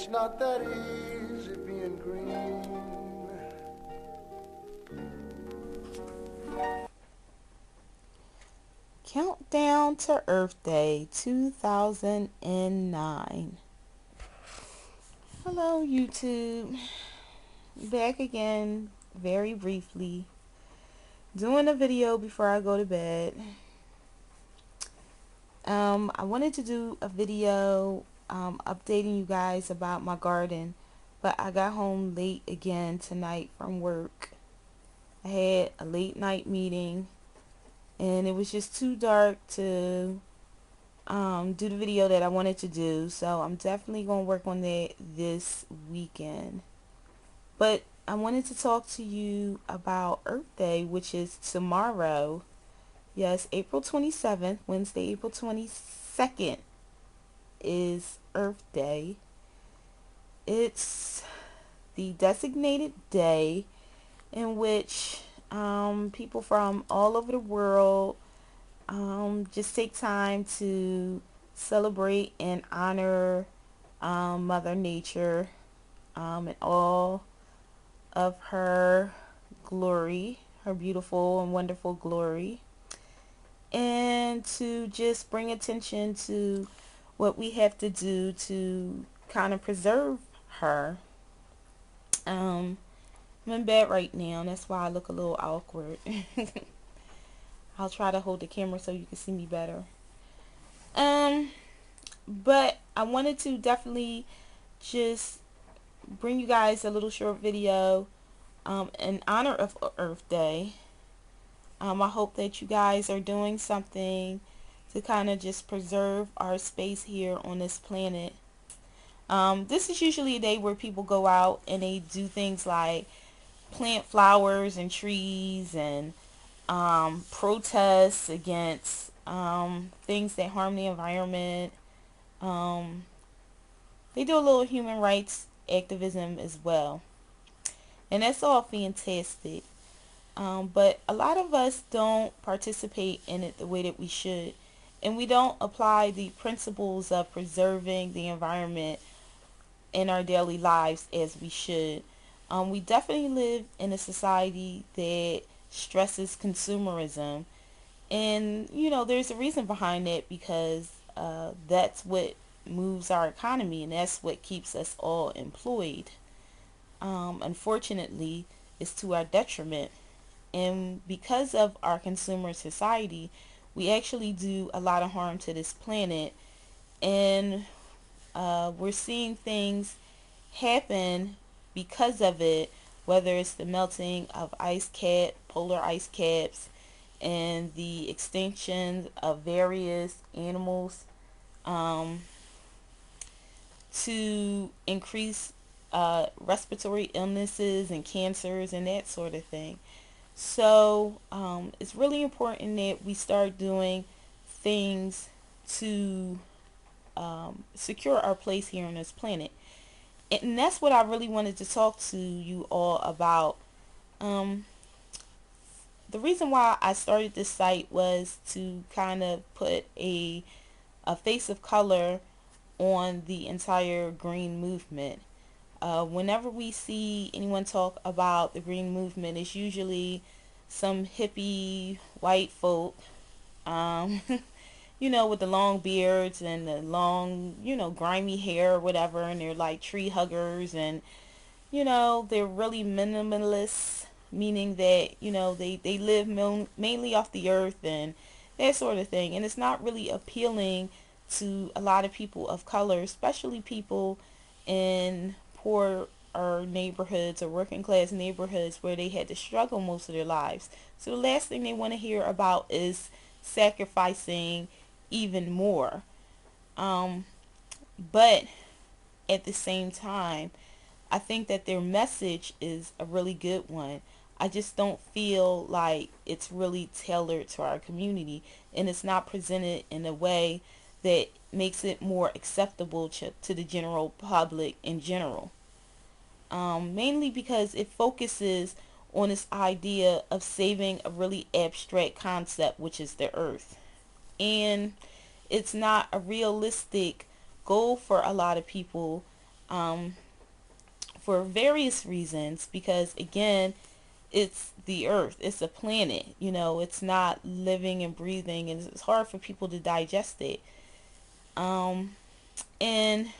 It's not that easy being green. Countdown to Earth Day 2009. Hello, YouTube. Back again, very briefly. Doing a video before I go to bed. I wanted to do a video updating you guys about my garden, but I got home late again tonight from work. I had a late night meeting, and it was just too dark to do the video that I wanted to do, so I'm definitely going to work on that this weekend. But I wanted to talk to you about Earth Day, which is tomorrow. Yes, April 27th, Wednesday, April 22nd is Earth Day. It's the designated day in which people from all over the world just take time to celebrate and honor Mother Nature and all of her glory, her beautiful and wonderful glory, and to just bring attention to what we have to do to kind of preserve her. I'm in bed right now, and that's why I look a little awkward. I'll try to hold the camera so you can see me better. Um, but I wanted to definitely just bring you guys a little short video in honor of Earth Day. I hope that you guys are doing something to kind of just preserve our space here on this planet. This is usually a day where people go out and they do things like plant flowers and trees and protests against things that harm the environment. Um, they do a little human rights activism as well. And that's all fantastic. But a lot of us don't participate in it the way that we should. And we don't apply the principles of preserving the environment in our daily lives as we should. We definitely live in a society that stresses consumerism. And, you know, there's a reason behind that, because that's what moves our economy and that's what keeps us all employed. Unfortunately, it's to our detriment. And because of our consumer society, we actually do a lot of harm to this planet. And we're seeing things happen because of it, whether it's the melting of polar ice caps, and the extinction of various animals to increase respiratory illnesses and cancers and that sort of thing. So it's really important that we start doing things to secure our place here on this planet. And that's what I really wanted to talk to you all about. Um, the reason why I started this site was to kind of put a face of color on the entire green movement. Whenever we see anyone talk about the green movement, it's usually some hippie white folk, um, you know, with the long beards and the long, you know, grimy hair or whatever, and they're like tree huggers, and, you know, they're really minimalists, meaning that, you know, they live mainly off the earth and that sort of thing. And it's not really appealing to a lot of people of color, especially people in poor or neighborhoods or working class neighborhoods where they had to struggle most of their lives. So the last thing they want to hear about is sacrificing even more. Um, but at the same time, I think that their message is a really good one. I just don't feel like it's really tailored to our community, and it's not presented in a way that makes it more acceptable to the general public in general. Mainly because it focuses on this idea of saving a really abstract concept, which is the earth. And it's not a realistic goal for a lot of people, for various reasons, because again, it's the earth, it's a planet, it's not living and breathing, and it's hard for people to digest it. And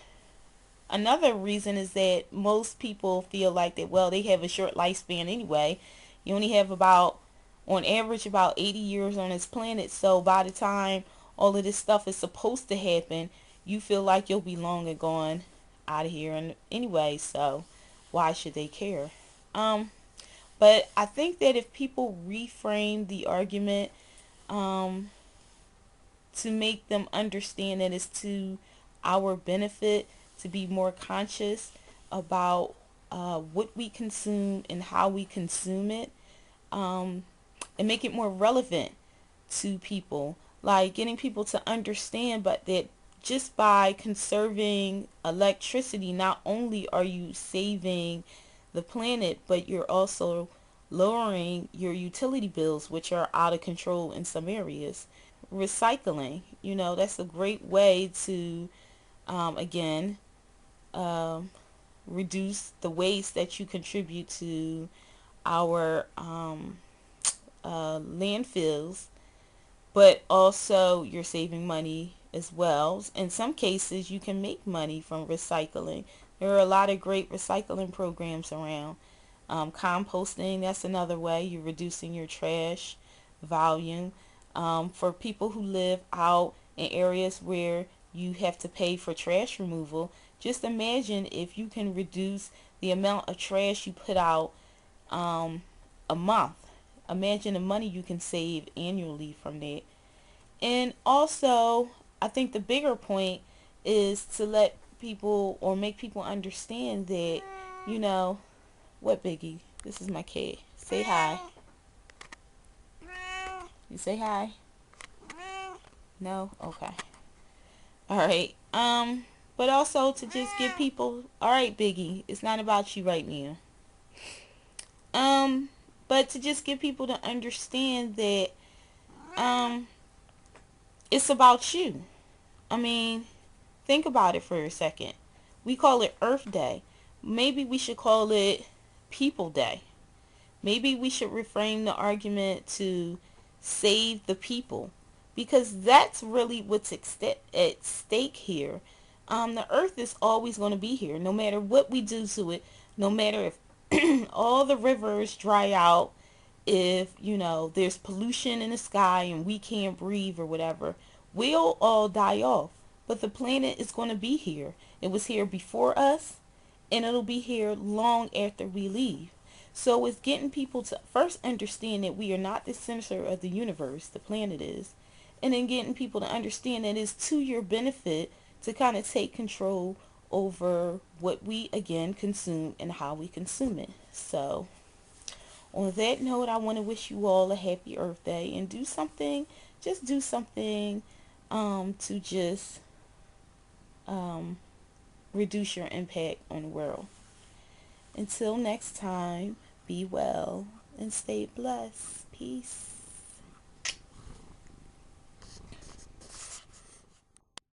another reason is that most people feel like that, well, they have a short lifespan anyway. You only have about, on average, about 80 years on this planet. So by the time all of this stuff is supposed to happen, you feel like you'll be long and gone out of here and anyway. So why should they care? But I think that if people reframe the argument, um, to make them understand that it's to our benefit to be more conscious about what we consume and how we consume it, um, and make it more relevant to people, like getting people to understand, but that just by conserving electricity, not only are you saving the planet, but you're also lowering your utility bills, which are out of control in some areas. Recycling, that's a great way to, again, um, reduce the waste that you contribute to our landfills, but also you're saving money as well. In some cases, you can make money from recycling. There are a lot of great recycling programs around. Composting, that's another way. You're reducing your trash volume. For people who live out in areas where you have to pay for trash removal, just imagine if you can reduce the amount of trash you put out um, a month. Imagine the money you can save annually from that. And also, I think the bigger point is to let people or make people understand that, you know, what, Biggie? This is my kid. Say hi. You say hi? No? Okay. Alright. But also to just give people, alright, Biggie, it's not about you right now. But to just get people to understand that, it's about you. I mean, think about it for a second. We call it Earth Day. Maybe we should call it People Day. Maybe we should reframe the argument to save the people, because that's really what's at stake here. The earth is always going to be here, no matter what we do to it, no matter if all the rivers dry out, if, there's pollution in the sky and we can't breathe or whatever, we'll all die off. But the planet is going to be here. It was here before us, and it'll be here long after we leave. So it's getting people to first understand that we are not the center of the universe, the planet is. And then getting people to understand that it's to your benefit to kind of take control over what we, again, consume and how we consume it. So on that note, I want to wish you all a happy Earth Day, and just do something to just um, reduce your impact on the world. Until next time, be well and stay blessed. Peace.